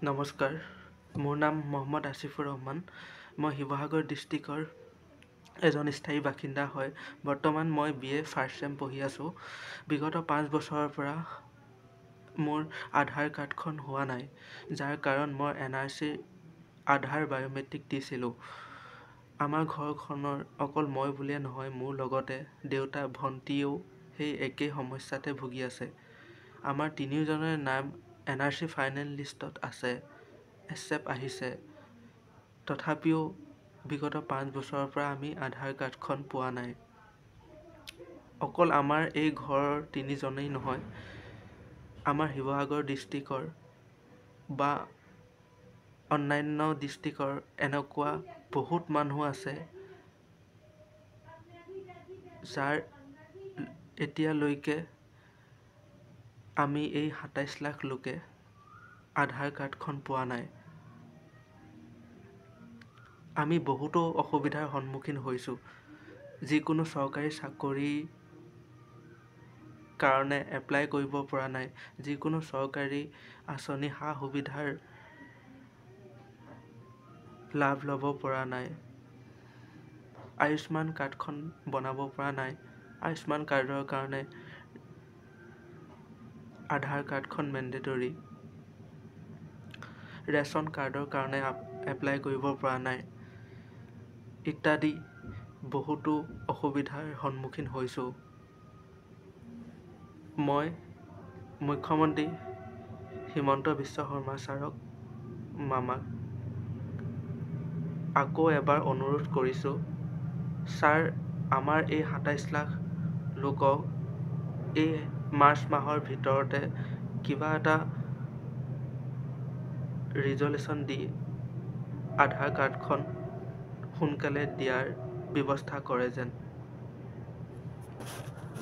নমস্কাৰ, মোৰ নাম মহম্মদ আসিফুৰ ৰহমান। মই শিৱসাগৰ ডিষ্ট্ৰিক্টৰ এজন স্থায়ী বাসিন্দা হয়। বৰ্তমান মই BA ফাৰ্ষ্ট চেম পঢ়ি আছোঁ। বিগত 5 বছৰৰ পৰা মোৰ আধাৰ কাৰ্ডখন হোৱা নাই, যাৰ কাৰণ মই NRC আধাৰ বায়'মেট্ৰিক দিছিলোঁ। আমাৰ ঘৰখনৰ অকল মই বুলিয়ে নহয়, মোৰ লগতে দেউতা, ভণ্টীয়েও সেই একেই সমস্যাতে ভুগি আছে। আমাৰ তিনিওজনৰে নাম NRC ফাইনেল লিষ্টত আছে, এক্সেপ্ট আহিছে। তথাপিও বিগত 5 বছৰৰ পৰা আমি আধাৰ কাৰ্ডখন পোৱা নাই। অকল আমাৰ এই ঘৰৰ তিনিজনেই নহয়, আমাৰ শিৱসাগৰ ডিষ্ট্ৰিক্টৰ বা অন্যান্য ডিষ্ট্ৰিক্টৰ এনেকুৱা বহুত মানুহ আছে, যাৰ এতিয়ালৈকে আমি এই 27 লাখ লোকে আধাৰ কাৰ্ডখন পোৱা নাই। আমি বহুতো অসুবিধাৰ সন্মুখীন হৈছোঁ। যিকোনো চৰকাৰী চাকৰিৰ কাৰণে এপ্লাই কৰিব পৰা নাই, যিকোনো চৰকাৰী আঁচনি সা-সুবিধাৰ লাভ ল'ব পৰা নাই, আয়ুষ্মান কাৰ্ডখন বনাব পৰা নাই। আয়ুষ্মান কাৰ্ডৰ কাৰণে আধাৰ কাৰ্ডখন মেণ্ডেটৰী। ৰেচন কাৰ্ডৰ কাৰণে এপ্লাই কৰিব পৰা নাই, ইত্যাদি বহুতো অসুবিধাৰ সন্মুখীন হৈছোঁ। মই মুখ্যমন্ত্ৰী হিমন্ত বিশ্ব শৰ্মা ছাৰক, মামাক আকৌ এবাৰ অনুৰোধ কৰিছোঁ, ছাৰ, আমাৰ এই 27 লাখ লোকক এই মাৰ্চ মাহৰ ভিতৰতে কিবা এটা ৰিজলিউশ্যন দি আধাৰ কাৰ্ডখন সোনকালে দিয়াৰ ব্যৱস্থা কৰে যেন।